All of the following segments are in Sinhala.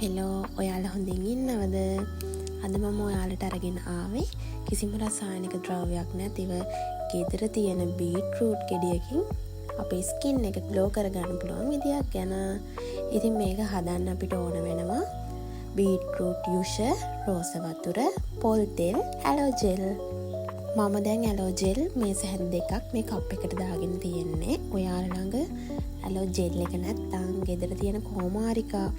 හෙලෝ ඔයාලා හොඳින් ඉන්නවද? අද මම ඔයාලට අරගෙන ආවේ කිසිම රසායනික ද්‍රව්‍යයක් නැතිව ගෙදර තියෙන බීට්රූට් ගෙඩියකින් අපේ ස්කින් එක ග්ලෝ කරගන්න පුළුවන් විදියක් ගැන. ඉතින් මේක හදන්න අපිට ඕන වෙනවා බීට්රූට් යුෂ, රෝස වතුර, පොල් තෙල්, ඇලෝ ජෙල්. මම දැන් ඇලෝ ජෙල් මේස හැන්ද දෙකක් මේ කප් එකට දාගෙන තියෙන්නේ. ඔයාලා ළඟ ඇලෝ ජෙල් එක නැත්නම් ගෙදර තියෙන කොමාරිකා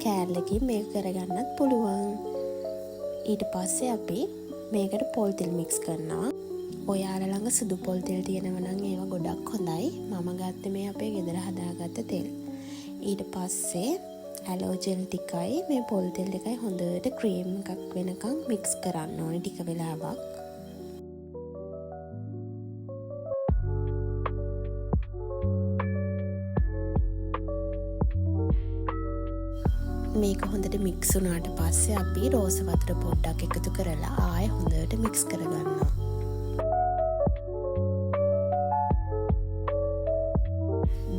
කෑල්ලකින් මේක කරගන්නත් පුළුවන්. ඊට පස්සේ අපි මේකට පොල් තෙල් මික්ස් කරනවා. ඔයාලා ළඟ සුදු පොල් තෙල් තියෙනවා නම් ඒවා ගොඩක් හොඳයි. මම ගත්තේ මේ අපේ ගෙදර හදාගත්ත තෙල්. ඊට පස්සේ ඇලෝ ජෙල් ටිකයි මේ පොල් තෙල් එකයි හොඳට ක්‍රීම් එකක් වෙනකම් මික්ස් කරන්න ඕනේ ටික වෙලාවක්. මේක හොඳට මික්ස් වුණාට පස්සේ අපි රෝස වතුර පොඩ්ඩක් එකතු කරලා ආයෙ හොඳට මික්ස් කරගන්නවා.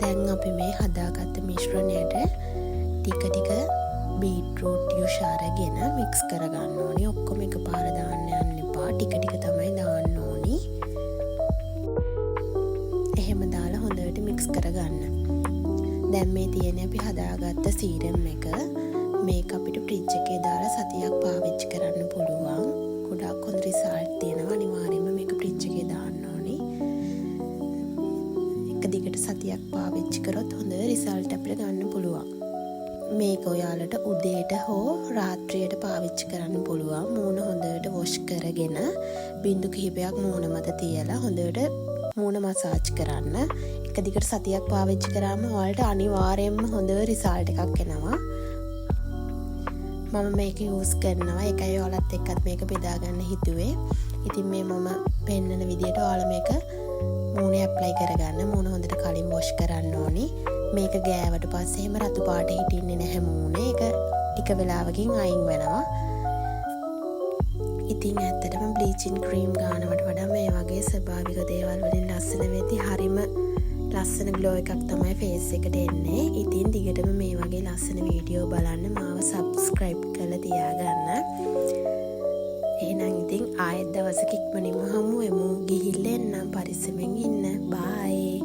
දැන් අපි මේ හදාගත්ත මිශ්‍රණයට ටික ටික බීට්රූට් යුෂ අරගෙන මික්ස් කරගන්න ඕනේ. ඔක්කොම එකපාර දාන්න යන්න එපා. ටික ටික තමයි දාන්න ඕනි. එහෙම දාලා හොඳට මික්ස් කරගන්න. දැන් මේ තියෙන්නේ අපි හදාගත්ත සීරම් එක. මේක අපිට ෆ්‍රිජ් එකේ දාලා සතියක් පාවිච්චි කරන්න පුළුවන්. ගොඩක් හොඳ රිසල්ට් තියෙනවා. අනිවාර්යයෙන්ම මේක ෆ්‍රිජ් එකේ දාන්න ඕනේ. එක දිගට සතියක් පාවිච්චි කරොත් හොඳ රිසල්ට් අපිට ගන්න පුළුවන්. මේක ඔයාලට උදේට හෝ රාත්‍රියට පාවිච්චි කරන්න පුළුවන්. මූණ හොඳට වොෂ් කරගෙන බින්දු කිහිපයක් මූණ මත තියලා හොඳට මූණ මසාජ් කරන්න. එක දිගට සතියක් පාවිච්චි කරාම ඔයාලට අනිවාර්යයෙන්ම හොඳ රිසල්ට් එකක් එනවා. මම මේක යූස් කරනවා. ඒකයි ඔයාලත් එක්කත් මේක බෙදා ගන්න හිතුවේ. ඉතින් මේ මම පෙන්නන විදියට ඔයාලා මේක මූණේ ඇප්ලයි කරගන්න. මූණ හොඳට කලින් වොෂ් කරන්න ඕනි. මේක ගෑවට පස්සේ එහෙම රතු පාට හිටින්නේ නැහැ මූණේ. ඒක ටික වෙලාවකින් අයින් වෙනවා. ඉතින් ඇත්තටම බ්ලීචින් ක්‍රීම් ගන්නවට වඩා මේ වගේ ස්වභාවික දේවල් වලින් ලස්සන වෙති හරිම ලස්සන ග්ලෝ එකක් තමයි ෆේස් එකට එන්නේ. ඉතින් දිගටම මේ වගේ ලස්සන වීඩියෝ බලන්න මාව සබ්ස්ක්‍රයිබ් කරලා තියාගන්න. එහෙනම් ඉතින් ආයෙත් දවසක ඉක්මනින්ම හමු වෙමු. ගිහිල්ලා එන්නම් පරිස්සමෙන් ඉන්න. බයි.